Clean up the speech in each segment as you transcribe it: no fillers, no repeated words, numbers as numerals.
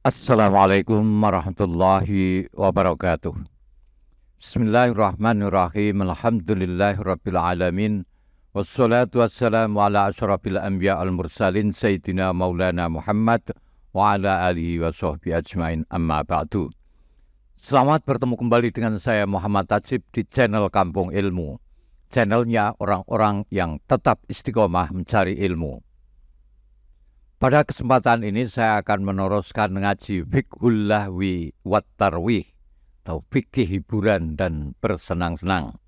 Assalamualaikum warahmatullahi wabarakatuh. Bismillahirrahmanirrahim. Alhamdulillahirabbil alamin. Wassalatu wassalamu ala asyrafil anbiya al mursalin sayyidina Maulana Muhammad wa ala alihi wa sahbihi ajmain, amma ba'du. Selamat bertemu kembali dengan saya Muhammad Tajib di channel Kampung Ilmu. Channelnya orang-orang yang tetap istiqomah mencari ilmu. Pada kesempatan ini saya akan meneruskan ngaji Fiqhul Lahwi wat Tarwih atau fikih hiburan dan bersenang-senang,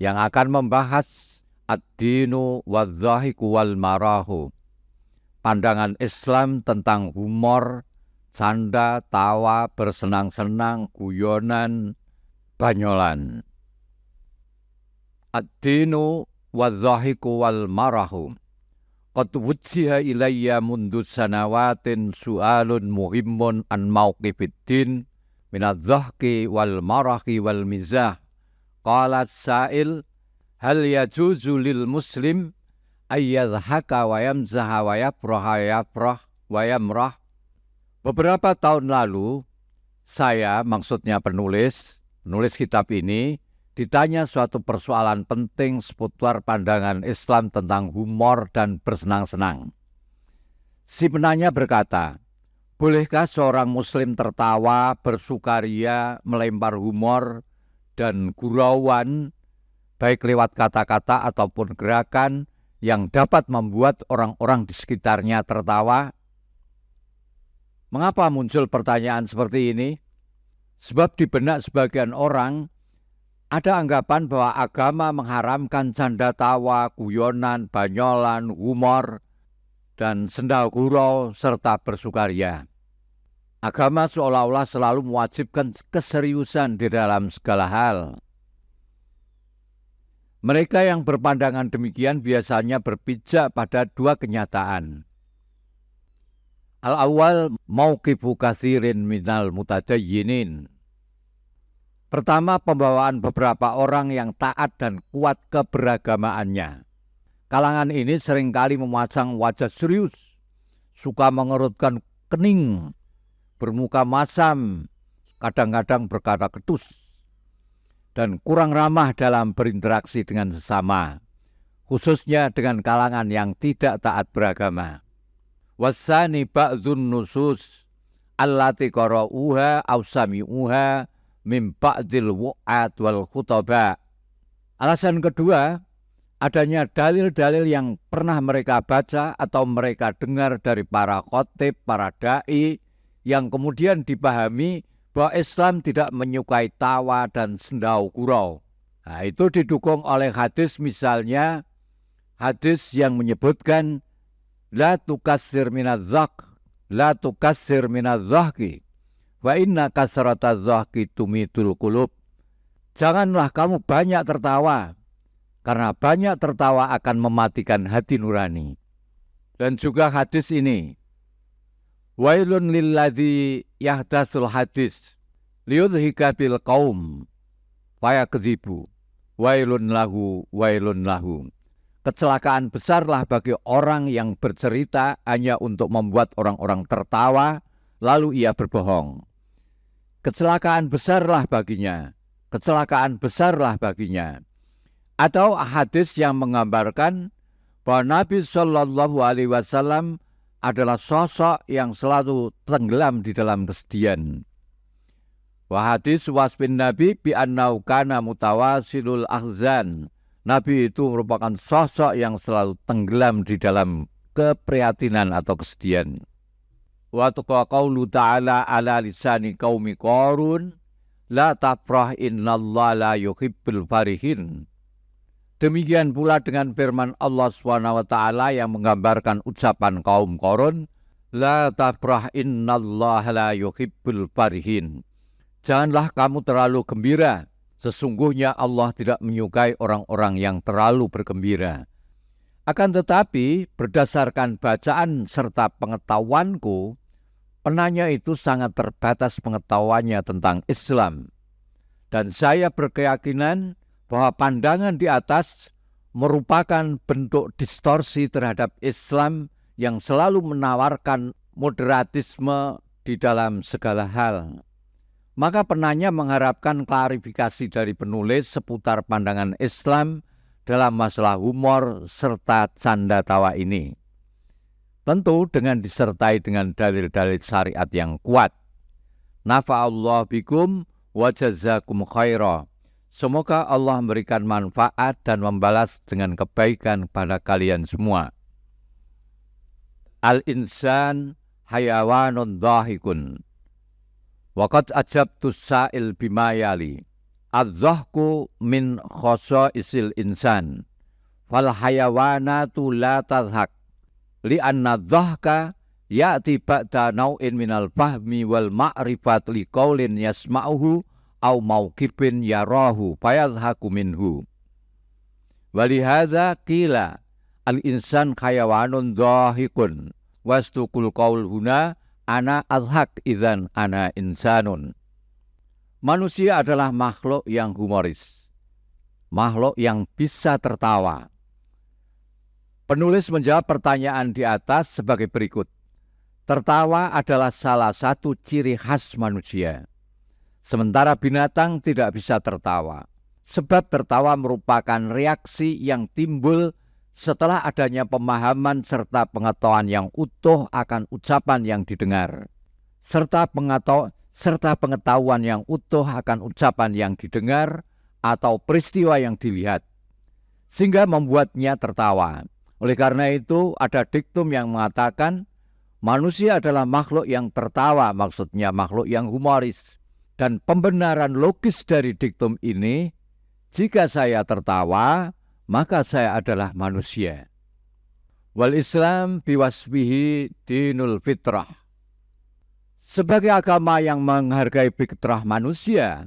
yang akan membahas ad-dinu wadzahiku wal marahu, pandangan Islam tentang humor, canda, tawa, bersenang-senang, guyonan, banyolan. Ad-dinu wadzahiku wal marahu. Qad wujjiha ilayya mundu sanawatin su'alun muhimmun an mauqifiddin minadh-dhahki wal marahi wal mizah. Qala as-sa'il hal yajuzu lil muslim ayyadhaka wa yamzaha wa yafrah wa yamrah. Beberapa tahun lalu saya, maksudnya penulis kitab ini, ditanya suatu persoalan penting seputar pandangan Islam tentang humor dan bersenang-senang. Si penanya berkata, bolehkah seorang muslim tertawa, bersukaria, melempar humor dan gurauan, baik lewat kata-kata ataupun gerakan yang dapat membuat orang-orang di sekitarnya tertawa? Mengapa muncul pertanyaan seperti ini? Sebab di benak sebagian orang, ada anggapan bahwa agama mengharamkan canda tawa, guyonan, banyolan, humor, dan senda gurau, serta bersukaria. Agama seolah-olah selalu mewajibkan keseriusan di dalam segala hal. Mereka yang berpandangan demikian biasanya berpijak pada dua kenyataan. Al-awwal mauqifu katsirin minal mutadayyinin. Pertama, pembawaan beberapa orang yang taat dan kuat keberagamaannya. Kalangan ini seringkali memasang wajah serius, suka mengerutkan kening, bermuka masam, kadang-kadang berkata ketus, dan kurang ramah dalam berinteraksi dengan sesama, khususnya dengan kalangan yang tidak taat beragama. Wasani ba'dzun nusus allati qara'uha aw sami'uha min ba'dil wu'at wal khutaba. Alasan kedua, adanya dalil-dalil yang pernah mereka baca atau mereka dengar dari para khotib, para da'i, yang kemudian dipahami bahwa Islam tidak menyukai tawa dan sendau gurau. Nah, itu didukung oleh hadis, misalnya hadis yang menyebutkan la tukassir minadh-dhahk, la tukassir minadh-dhahki, wa inna kasrata dhahki tumitul qulub. Janganlah kamu banyak tertawa, karena banyak tertawa akan mematikan hati nurani. Dan juga hadis ini, wailun lilladzi yahdasul hadis liyudhika bil qaum fayakdzibu wailun lahu wailun lahu. Kecelakaan besarlah bagi orang yang bercerita hanya untuk membuat orang-orang tertawa, lalu ia berbohong. Kecelakaan besarlah baginya, kecelakaan besarlah baginya. Atau hadis yang menggambarkan bahwa Nabi Shallallahu Alaihi Wasallam adalah sosok yang selalu tenggelam di dalam kesedihan. Wa hadis wasfin Nabi bi annau kana mutawasilul ahzan. Nabi itu merupakan sosok yang selalu tenggelam di dalam keprihatinan atau kesedihan. Wa taqaulu ta'ala ala lisani qaumi Qarun la tafrah innallaha la yuhibbul farihin. Demikian pula dengan firman Allah SWT yang menggambarkan ucapan kaum Qarun, la tafrah innallaha la yuhibbul farihin. Janganlah kamu terlalu gembira, sesungguhnya Allah tidak menyukai orang-orang yang terlalu bergembira. Akan tetapi berdasarkan bacaan serta pengetahuanku, penanya itu sangat terbatas pengetahuannya tentang Islam. Dan saya berkeyakinan bahwa pandangan di atas merupakan bentuk distorsi terhadap Islam yang selalu menawarkan moderatisme di dalam segala hal. Maka penanya mengharapkan klarifikasi dari penulis seputar pandangan Islam dalam masalah humor serta canda tawa ini. Tentu dengan disertai dengan dalil-dalil syariat yang kuat. Nafa'allahu bikum wa jazakum khaira. Semoga Allah memberikan manfaat dan membalas dengan kebaikan pada kalian semua. Al-insan hayawanun dhahikun. Waqad ajabtu sa'il bimayali. Adz-dhahku min khosaisil insan. Fal hayawanatu la tadhak. Li'anna dhahka ya'ti ba'da naw'in minal fahmi wal ma'rifat liqaulin yasma'uhu au mauqifin yarahu fayadhaku minhu. Walihadza qila al-insan hayawanun dhahikun wastukul qaul huna ana adhak idzan ana insanun. Manusia adalah makhluk yang humoris, makhluk yang bisa tertawa. Penulis menjawab pertanyaan di atas sebagai berikut. Tertawa adalah salah satu ciri khas manusia. Sementara binatang tidak bisa tertawa. Sebab tertawa merupakan reaksi yang timbul setelah adanya pemahaman serta pengetahuan yang utuh akan ucapan yang didengar. Serta pengetahuan yang utuh akan ucapan yang didengar atau peristiwa yang dilihat. Sehingga membuatnya tertawa. Oleh karena itu ada diktum yang mengatakan manusia adalah makhluk yang tertawa, maksudnya makhluk yang humoris. Dan pembenaran logis dari diktum ini, jika saya tertawa, maka saya adalah manusia. Wal Islam biwasbihi dinul fitrah. Sebagai agama yang menghargai fitrah manusia,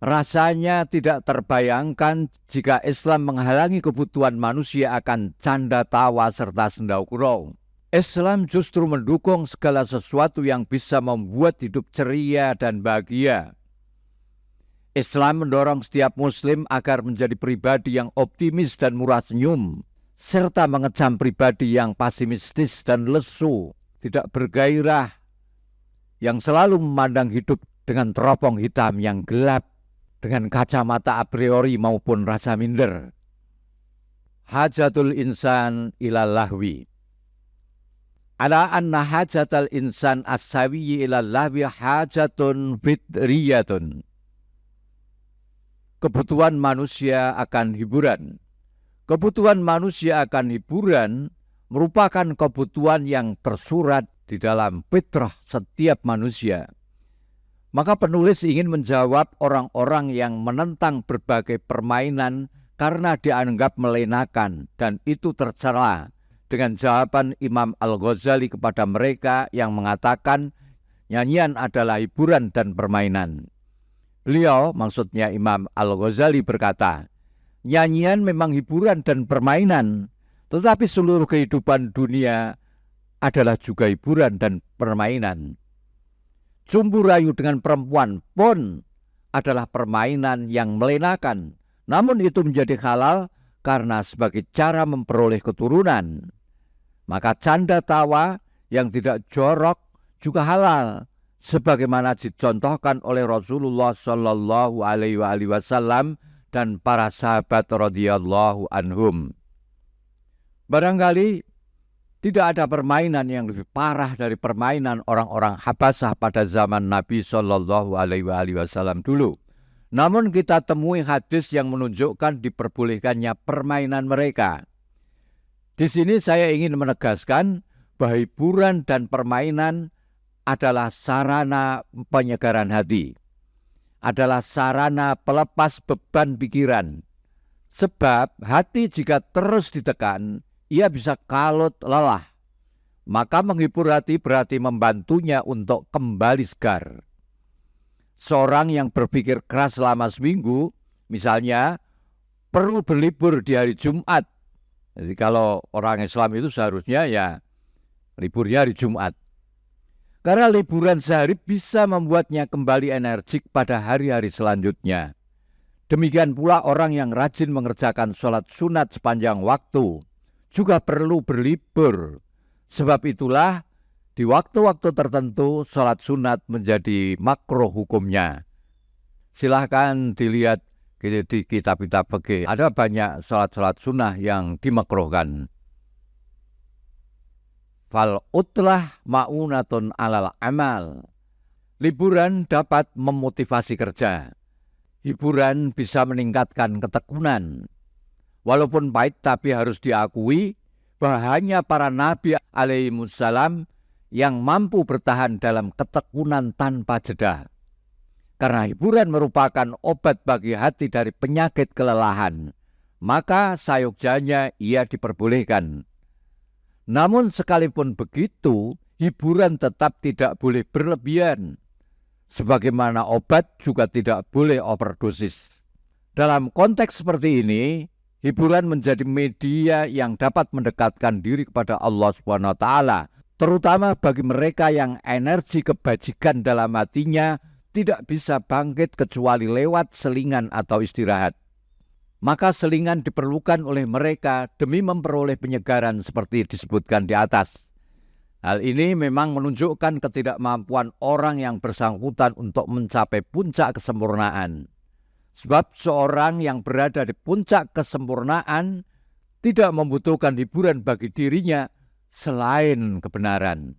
rasanya tidak terbayangkan jika Islam menghalangi kebutuhan manusia akan canda tawa serta senda gurau. Islam justru mendukung segala sesuatu yang bisa membuat hidup ceria dan bahagia. Islam mendorong setiap muslim agar menjadi pribadi yang optimis dan murah senyum, serta mengecam pribadi yang pesimistis dan lesu, tidak bergairah, yang selalu memandang hidup dengan teropong hitam yang gelap, dengan kacamata a priori maupun rasa minder. Hajatul insan ilal lahwi. Ala anna hajatal insan as-sawiyyi ilal lahwi hajatun fitriyatun. Kebutuhan manusia akan hiburan. Kebutuhan manusia akan hiburan merupakan kebutuhan yang tersurat di dalam fitrah setiap manusia. Maka penulis ingin menjawab orang-orang yang menentang berbagai permainan karena dianggap melenakan, dan itu tercela dengan jawaban Imam Al-Ghazali kepada mereka yang mengatakan nyanyian adalah hiburan dan permainan. Beliau, maksudnya Imam Al-Ghazali, berkata, nyanyian memang hiburan dan permainan, tetapi seluruh kehidupan dunia adalah juga hiburan dan permainan. Cumbu rayu dengan perempuan pun adalah permainan yang melenakan. Namun itu menjadi halal karena sebagai cara memperoleh keturunan. Maka canda tawa yang tidak jorok juga halal. Sebagaimana dicontohkan oleh Rasulullah Shallallahu Alaihi Wasallam dan para sahabat radhiyallahu anhum. Barangkali tidak ada permainan yang lebih parah dari permainan orang-orang Habasah pada zaman Nabi Shallallahu Alaihi Wasallam dulu. Namun kita temui hadis yang menunjukkan diperbolehkannya permainan mereka. Di sini saya ingin menegaskan bahwa hiburan dan permainan adalah sarana penyegaran hati, adalah sarana pelepas beban pikiran. Sebab hati jika terus ditekan, ia bisa kalut lelah. Maka menghibur hati berarti membantunya untuk kembali segar. Seorang yang berpikir keras selama seminggu, misalnya perlu berlibur di hari Jumat. Jadi kalau orang Islam itu seharusnya ya liburnya hari Jumat. Karena liburan sehari bisa membuatnya kembali energik pada hari-hari selanjutnya. Demikian pula orang yang rajin mengerjakan sholat sunat sepanjang waktu juga perlu berlibur. Sebab itulah Di waktu-waktu tertentu, sholat sunat menjadi makruh hukumnya. Silahkan dilihat di kitab-kitab fikih. Ada banyak sholat-sholat sunnah yang dimakruhkan. Fal utlah ma'unatun alal amal. Liburan dapat memotivasi kerja. Hiburan bisa meningkatkan ketekunan. Walaupun pahit tapi harus diakui bahwa hanya para nabi alaihissalam yang mampu bertahan dalam ketekunan tanpa jeda. Karena hiburan merupakan obat bagi hati dari penyakit kelelahan, maka sayugjanya ia diperbolehkan. Namun sekalipun begitu, hiburan tetap tidak boleh berlebihan. Sebagaimana obat juga tidak boleh overdosis. Dalam konteks seperti ini, hiburan menjadi media yang dapat mendekatkan diri kepada Allah SWT, terutama bagi mereka yang energi kebajikan dalam hatinya tidak bisa bangkit kecuali lewat selingan atau istirahat. Maka selingan diperlukan oleh mereka demi memperoleh penyegaran seperti disebutkan di atas. Hal ini memang menunjukkan ketidakmampuan orang yang bersangkutan untuk mencapai puncak kesempurnaan. Sebab seorang yang berada di puncak kesempurnaan tidak membutuhkan hiburan bagi dirinya selain kebenaran.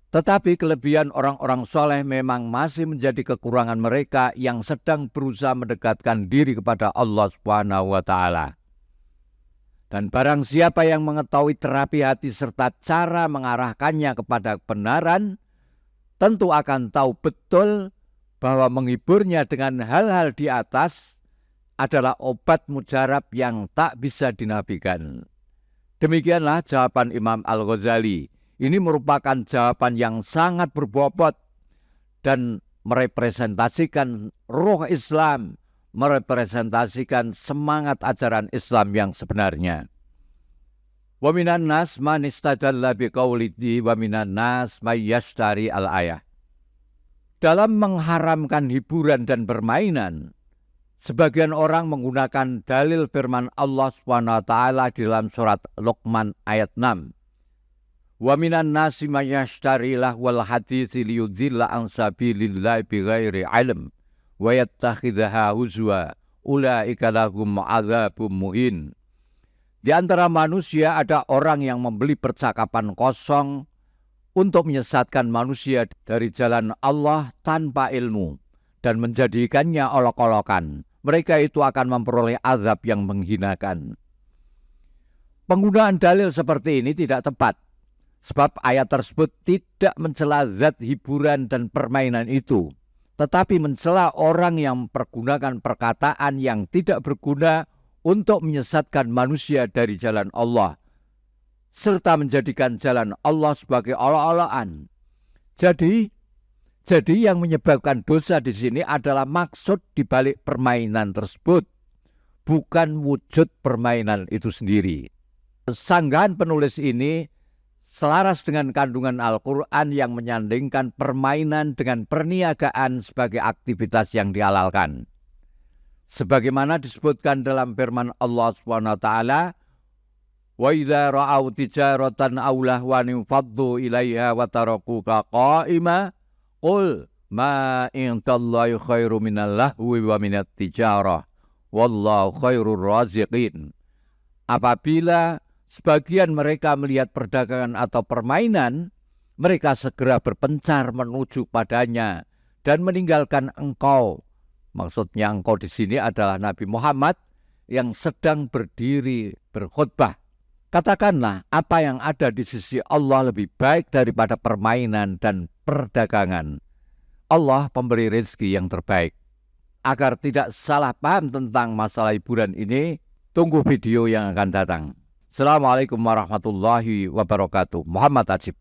Tetapi kelebihan orang-orang soleh memang masih menjadi kekurangan mereka yang sedang berusaha mendekatkan diri kepada Allah SWT. Dan barang siapa yang mengetahui terapi hati serta cara mengarahkannya kepada kebenaran, tentu akan tahu betul bahwa menghiburnya dengan hal-hal di atas adalah obat mujarab yang tak bisa dinafikan. Demikianlah jawaban Imam Al-Ghazali. Ini merupakan jawaban yang sangat berbobot dan merepresentasikan ruh Islam, merepresentasikan semangat ajaran Islam yang sebenarnya. Wa minan nas man istajalla biqaulihi wa minan nas may yashtari al-ayah. Dalam mengharamkan hiburan dan permainan, sebagian orang menggunakan dalil firman Allah SWT di dalam surat Luqman ayat 6. Wa minan nasi may yashtari lahwal haditsi liyudhilla an sabilillahi bighairi ilm wa yattakhidhaha huzwa ulaika lahum adzabun muhin. Di antara manusia ada orang yang membeli percakapan kosong untuk menyesatkan manusia dari jalan Allah tanpa ilmu dan menjadikannya olok-olokan. Mereka itu akan memperoleh azab yang menghinakan. Penggunaan dalil seperti ini tidak tepat. Sebab ayat tersebut tidak mencela zat hiburan dan permainan itu, tetapi mencela orang yang mempergunakan perkataan yang tidak berguna untuk menyesatkan manusia dari jalan Allah, serta menjadikan jalan Allah sebagai olok-olokan. Jadi yang menyebabkan dosa di sini adalah maksud dibalik permainan tersebut, bukan wujud permainan itu sendiri. Sanggahan penulis ini selaras dengan kandungan Al-Quran yang menyandingkan permainan dengan perniagaan sebagai aktivitas yang dihalalkan. Sebagaimana disebutkan dalam firman Allah SWT, wa idza ra'au tijaratan aw lahwan faddu ilaiha wa tarakuka qa'ima qul ma indallahi khairu minal lahwi wa minat tijarah wallahu khairur raziqin. Apabila sebagian mereka melihat perdagangan atau permainan, mereka segera berpencar menuju padanya dan meninggalkan engkau. Maksudnya engkau di sini adalah Nabi Muhammad yang sedang berdiri berkhutbah. Katakanlah apa yang ada di sisi Allah lebih baik daripada permainan dan perdagangan. Allah pemberi rezeki yang terbaik. Agar tidak salah paham tentang masalah hiburan ini, tunggu video yang akan datang. Assalamualaikum warahmatullahi wabarakatuh. Muhammad Ajib.